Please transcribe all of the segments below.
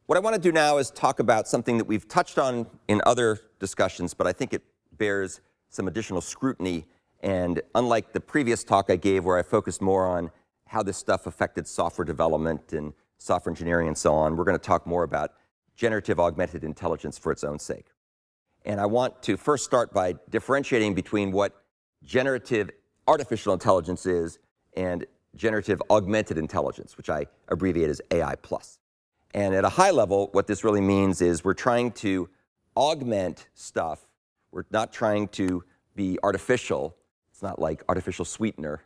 What I want to do now is talk about something that we've touched on in other discussions, but I think it bears some additional scrutiny. And unlike the previous talk I gave where I focused more on how this stuff affected software development and software engineering and so on, we're going to talk more about generative augmented intelligence for its own sake. And I want to first start by differentiating between what generative artificial intelligence is and generative augmented intelligence, which I abbreviate as AI+. And at a high level, what this really means is we're trying to augment stuff. We're not trying to be artificial. It's not like artificial sweetener.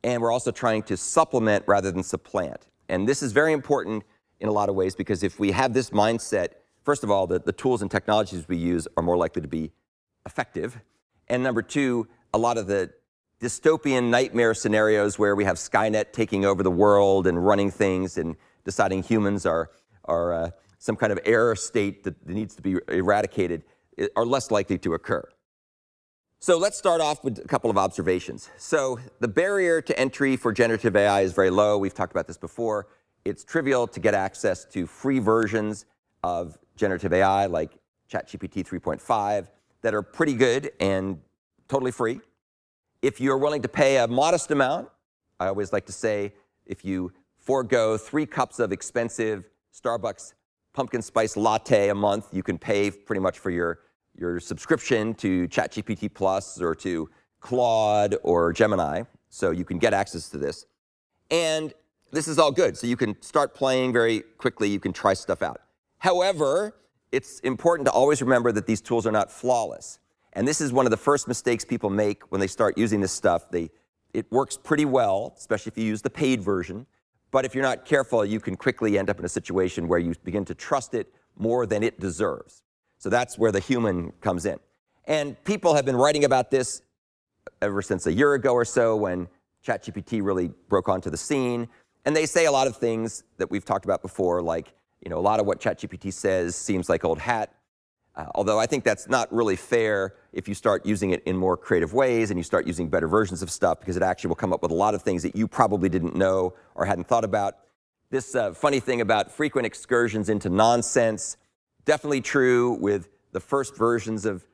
And we're also trying to supplement rather than supplant. And this is very important in a lot of ways because if we have this mindset, first of all, the tools and technologies we use are more likely to be effective. And number two, a lot of the dystopian nightmare scenarios where we have Skynet taking over the world and running things and deciding humans are some kind of error state that needs to be eradicated are less likely to occur. So let's start off with a couple of observations. So the barrier to entry for generative AI is very low. We've talked about this before. It's trivial to get access to free versions of generative AI like ChatGPT 3.5 that are pretty good and totally free. If you're willing to pay a modest amount, I always like to say if you forego 3 cups of expensive Starbucks pumpkin spice latte a month, you can pay pretty much for your subscription to ChatGPT Plus or to Claude or Gemini, so you can get access to this. And this is all good, so you can start playing very quickly, you can try stuff out. However, it's important to always remember that these tools are not flawless. And this is one of the first mistakes people make when they start using this stuff. It works pretty well, especially if you use the paid version. But if you're not careful, you can quickly end up in a situation where you begin to trust it more than it deserves. So that's where the human comes in. And people have been writing about this ever since a year ago or so when ChatGPT really broke onto the scene. And they say a lot of things that we've talked about before, like, a lot of what ChatGPT says seems like old hat. Although I think that's not really fair if you start using it in more creative ways and you start using better versions of stuff, because it actually will come up with a lot of things that you probably didn't know or hadn't thought about. This funny thing about frequent excursions into nonsense, definitely true with the first versions of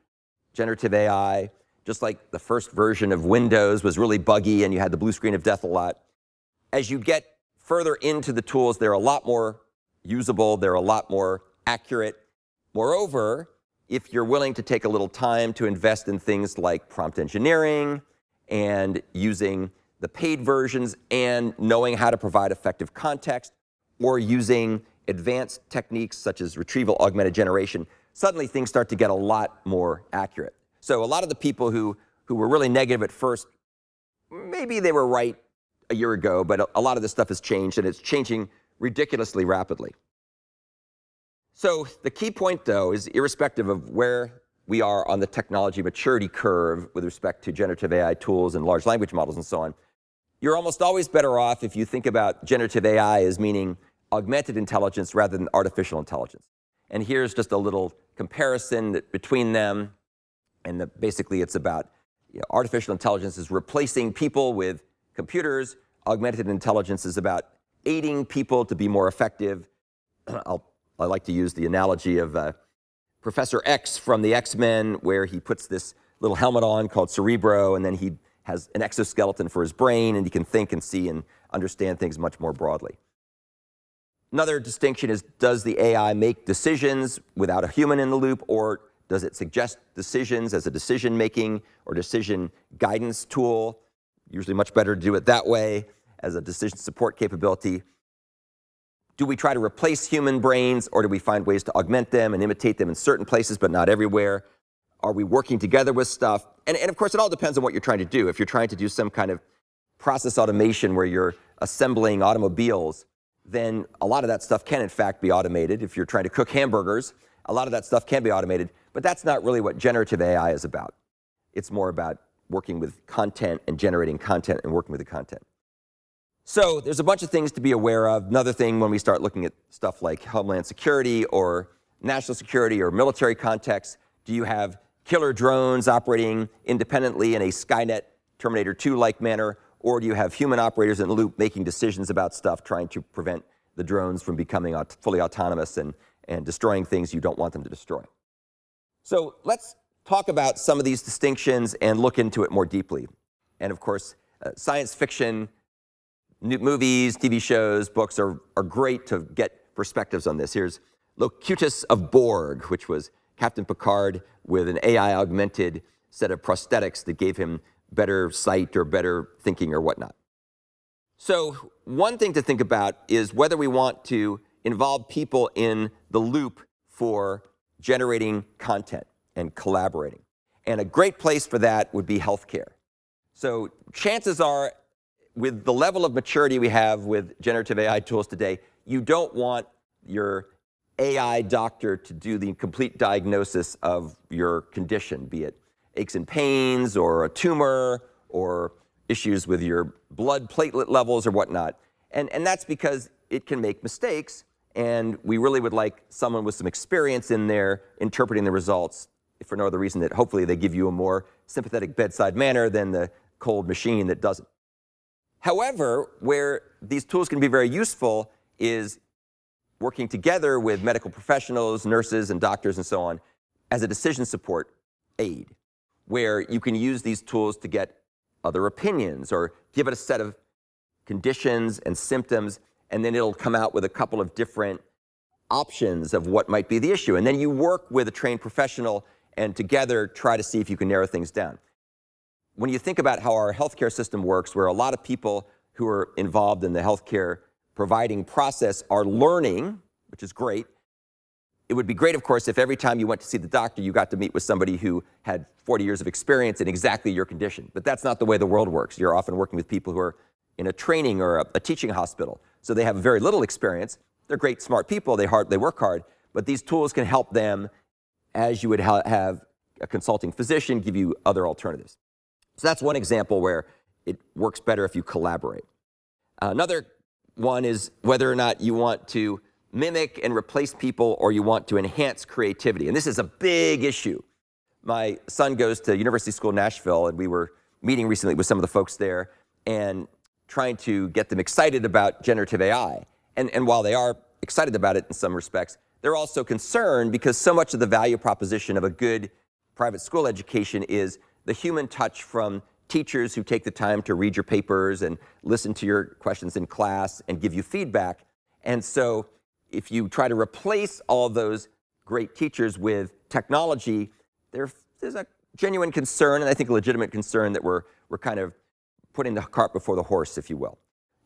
generative AI, just like the first version of Windows was really buggy and you had the blue screen of death a lot. As you get further into the tools, they're a lot more usable, they're a lot more accurate. Moreover, if you're willing to take a little time to invest in things like prompt engineering and using the paid versions and knowing how to provide effective context or using advanced techniques such as retrieval augmented generation, suddenly things start to get a lot more accurate. So a lot of the people who were really negative at first, maybe they were right a year ago, but a lot of this stuff has changed and it's changing ridiculously rapidly. So the key point, though, is irrespective of where we are on the technology maturity curve with respect to generative AI tools and large language models and so on, you're almost always better off if you think about generative AI as meaning augmented intelligence rather than artificial intelligence. And here's just a little comparison between them. And basically, it's about artificial intelligence is replacing people with computers. Augmented intelligence is about aiding people to be more effective. I like to use the analogy of Professor X from the X-Men, where he puts this little helmet on called Cerebro, and then he has an exoskeleton for his brain, and he can think and see and understand things much more broadly. Another distinction is, does the AI make decisions without a human in the loop, or does it suggest decisions as a decision-making or decision guidance tool? Usually much better to do it that way as a decision support capability. Do we try to replace human brains, or do we find ways to augment them and imitate them in certain places but not everywhere? Are we working together with stuff? And of course, it all depends on what you're trying to do. If you're trying to do some kind of process automation where you're assembling automobiles, then a lot of that stuff can, in fact, be automated. If you're trying to cook hamburgers, a lot of that stuff can be automated. But that's not really what generative AI is about. It's more about working with content and generating content and working with the content. So there's a bunch of things to be aware of. Another thing when we start looking at stuff like homeland security or national security or military context, do you have killer drones operating independently in a Skynet Terminator 2-like manner, or do you have human operators in the loop making decisions about stuff, trying to prevent the drones from becoming fully autonomous and destroying things you don't want them to destroy. So let's talk about some of these distinctions and look into it more deeply. And of course, science fiction, movies, TV shows, books are great to get perspectives on this. Here's Locutus of Borg, which was Captain Picard with an AI augmented set of prosthetics that gave him better sight or better thinking or whatnot. So one thing to think about is whether we want to involve people in the loop for generating content and collaborating. And a great place for that would be healthcare. So chances are, with the level of maturity we have with generative AI tools today, you don't want your AI doctor to do the complete diagnosis of your condition, be it aches and pains or a tumor or issues with your blood platelet levels or whatnot. And that's because it can make mistakes, and we really would like someone with some experience in there interpreting the results, if for no other reason that hopefully they give you a more sympathetic bedside manner than the cold machine that doesn't. However, where these tools can be very useful is working together with medical professionals, nurses, and doctors, and so on, as a decision support aid, where you can use these tools to get other opinions or give it a set of conditions and symptoms, and then it'll come out with a couple of different options of what might be the issue. And then you work with a trained professional and together try to see if you can narrow things down. When you think about how our healthcare system works, where a lot of people who are involved in the healthcare providing process are learning, which is great. It would be great, of course, if every time you went to see the doctor, you got to meet with somebody who had 40 years of experience in exactly your condition. But that's not the way the world works. You're often working with people who are in a training or a teaching hospital. So they have very little experience. They're great, smart people. They work hard. But these tools can help them as you would have a consulting physician give you other alternatives. So that's one example where it works better if you collaborate. Another one is whether or not you want to mimic and replace people or you want to enhance creativity. And this is a big issue. My son goes to University School Nashville, and we were meeting recently with some of the folks there and trying to get them excited about generative AI. And while they are excited about it in some respects, they're also concerned because so much of the value proposition of a good private school education is the human touch from teachers who take the time to read your papers and listen to your questions in class and give you feedback. And so if you try to replace all those great teachers with technology, there's a genuine concern, and I think a legitimate concern, that we're kind of putting the cart before the horse, if you will.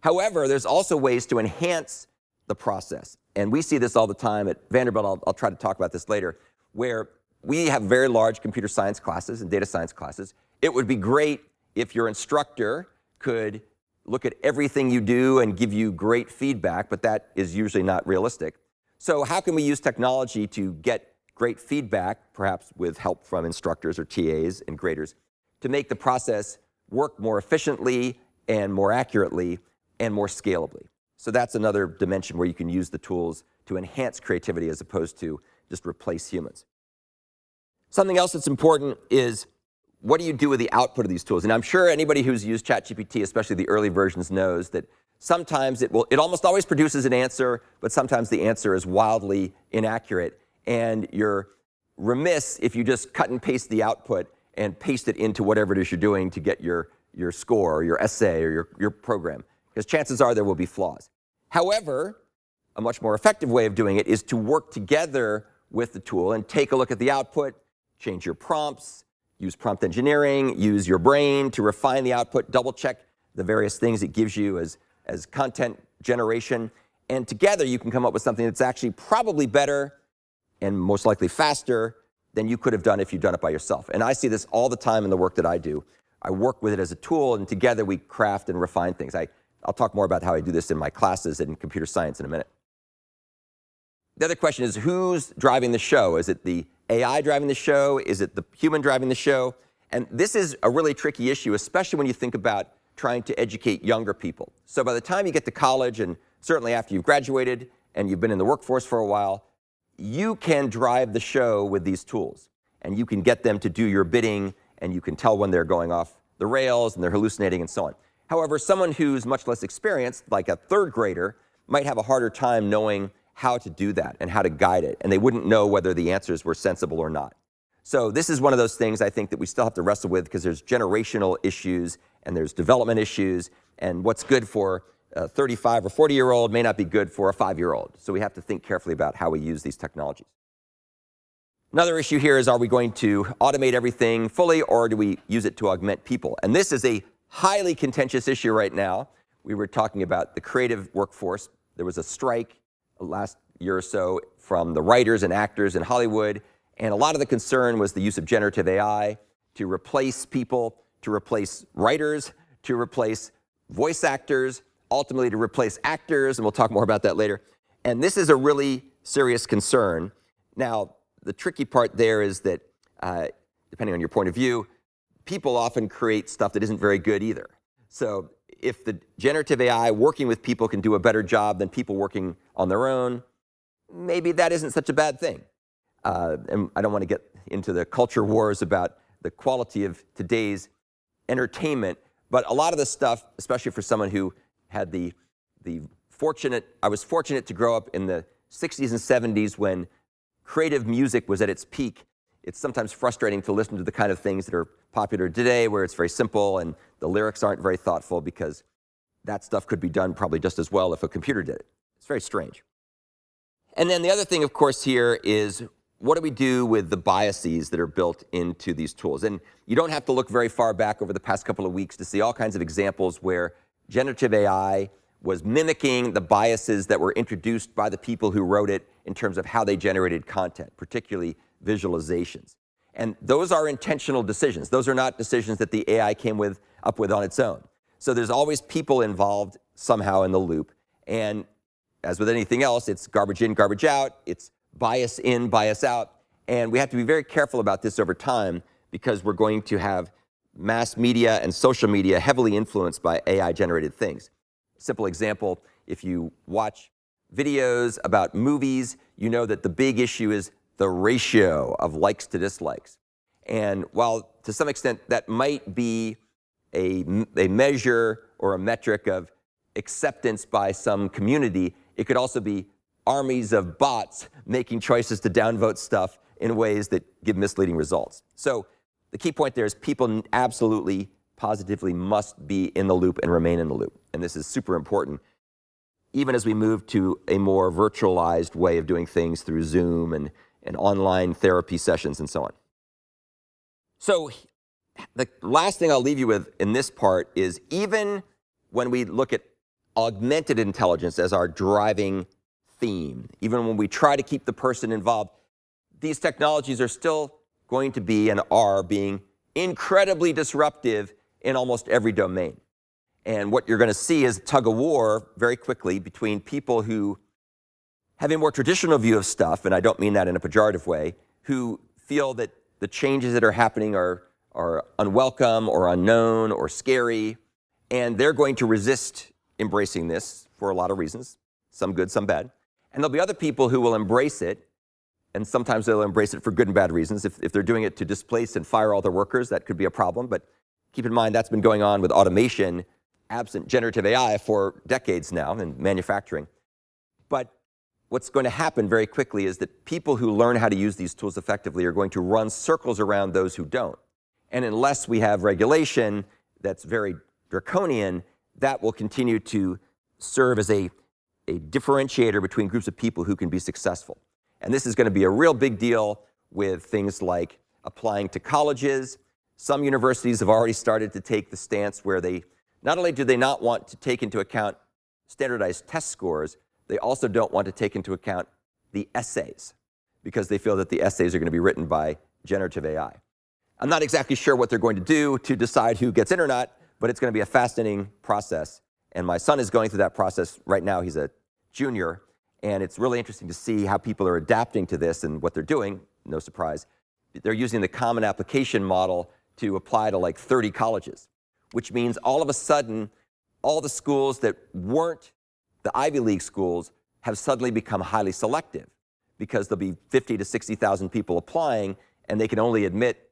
However, there's also ways to enhance the process. And we see this all the time at Vanderbilt. I'll try to talk about this later, where we have very large computer science classes and data science classes. It would be great if your instructor could look at everything you do and give you great feedback, but that is usually not realistic. So how can we use technology to get great feedback, perhaps with help from instructors or TAs and graders, to make the process work more efficiently and more accurately and more scalably? So that's another dimension where you can use the tools to enhance creativity as opposed to just replace humans. Something else that's important is, what do you do with the output of these tools? And I'm sure anybody who's used ChatGPT, especially the early versions, knows that sometimes it almost always produces an answer, but sometimes the answer is wildly inaccurate. And you're remiss if you just cut and paste the output and paste it into whatever it is you're doing to get your score or your essay or your program, because chances are there will be flaws. However, a much more effective way of doing it is to work together with the tool and take a look at the output, change your prompts, use prompt engineering, use your brain to refine the output, double check the various things it gives you as content generation. And together you can come up with something that's actually probably better and most likely faster than you could have done if you'd done it by yourself. And I see this all the time in the work that I do. I work with it as a tool, and together we craft and refine things. I'll talk more about how I do this in my classes in computer science in a minute. The other question is, who's driving the show? Is it the AI driving the show? Is it the human driving the show? And this is a really tricky issue, especially when you think about trying to educate younger people. So by the time you get to college, and certainly after you've graduated and you've been in the workforce for a while, you can drive the show with these tools. And you can get them to do your bidding, and you can tell when they're going off the rails and they're hallucinating and so on. However, someone who's much less experienced, like a third grader, might have a harder time knowing how to do that and how to guide it, and they wouldn't know whether the answers were sensible or not. So this is one of those things I think that we still have to wrestle with, because there's generational issues and there's development issues, and what's good for a 35 or 40-year-old may not be good for a 5-year-old. So we have to think carefully about how we use these technologies. Another issue here is, are we going to automate everything fully, or do we use it to augment people? And this is a highly contentious issue right now. We were talking about the creative workforce. There was a strike last year or so from the writers and actors in Hollywood, and a lot of the concern was the use of generative AI to replace people, to replace writers, to replace voice actors, ultimately to replace actors, and we'll talk more about that later. And this is a really serious concern. Now, the tricky part there is that, depending on your point of view, people often create stuff that isn't very good either. So if the generative AI working with people can do a better job than people working on their own, maybe that isn't such a bad thing. And I don't want to get into the culture wars about the quality of today's entertainment, but a lot of this stuff, especially for someone who had I was fortunate to grow up in the 60s and 70s when creative music was at its peak. It's sometimes frustrating to listen to the kind of things that are popular today, where it's very simple and the lyrics aren't very thoughtful, because that stuff could be done probably just as well if a computer did it. It's very strange. And then the other thing, of course, here is, what do we do with the biases that are built into these tools? And you don't have to look very far back over the past couple of weeks to see all kinds of examples where generative AI was mimicking the biases that were introduced by the people who wrote it in terms of how they generated content, particularly visualizations. And those are intentional decisions. Those are not decisions that the AI came up with on its own. So there's always people involved somehow in the loop. And as with anything else, it's garbage in, garbage out. It's bias in, bias out. And we have to be very careful about this over time, because we're going to have mass media and social media heavily influenced by AI-generated things. Simple example, if you watch videos about movies, you know that the big issue is the ratio of likes to dislikes. And while to some extent that might be a measure or a metric of acceptance by some community, it could also be armies of bots making choices to downvote stuff in ways that give misleading results. So the key point there is, people absolutely, positively must be in the loop and remain in the loop. And this is super important, even as we move to a more virtualized way of doing things through Zoom and online therapy sessions and so on. So the last thing I'll leave you with in this part is, even when we look at augmented intelligence as our driving theme, even when we try to keep the person involved, these technologies are still going to be and are being incredibly disruptive in almost every domain. And what you're going to see is a tug of war very quickly between people who have a more traditional view of stuff, and I don't mean that in a pejorative way, who feel that the changes that are happening are unwelcome or unknown or scary, and they're going to resist embracing this for a lot of reasons, some good, some bad. And there'll be other people who will embrace it, and sometimes they'll embrace it for good and bad reasons. If they're doing it to displace and fire all their workers, that could be a problem. But keep in mind, that's been going on with automation, absent generative AI, for decades now in manufacturing. But what's going to happen very quickly is that people who learn how to use these tools effectively are going to run circles around those who don't. And unless we have regulation that's very draconian, that will continue to serve as a differentiator between groups of people who can be successful. And this is going to be a real big deal with things like applying to colleges. Some universities have already started to take the stance where they not only do they not want to take into account standardized test scores, they also don't want to take into account the essays, because they feel that the essays are going to be written by generative AI. I'm not exactly sure what they're going to do to decide who gets in or not, but it's going to be a fascinating process. And my son is going through that process right now. He's a junior, and it's really interesting to see how people are adapting to this and what they're doing. No surprise. They're using the Common Application model to apply to like 30 colleges, which means all of a sudden, all the schools that weren't the Ivy League schools have suddenly become highly selective, because there'll be 50 to 60,000 people applying, and they can only admit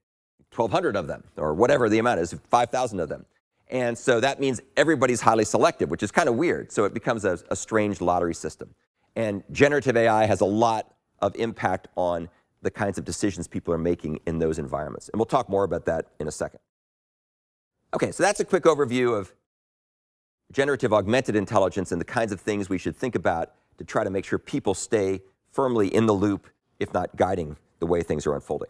1,200 of them, or whatever the amount is, 5,000 of them. And so that means everybody's highly selective, which is kind of weird. So it becomes a strange lottery system. And generative AI has a lot of impact on the kinds of decisions people are making in those environments. And we'll talk more about that in a second. OK, so that's a quick overview of generative augmented intelligence and the kinds of things we should think about to try to make sure people stay firmly in the loop, if not guiding the way things are unfolding.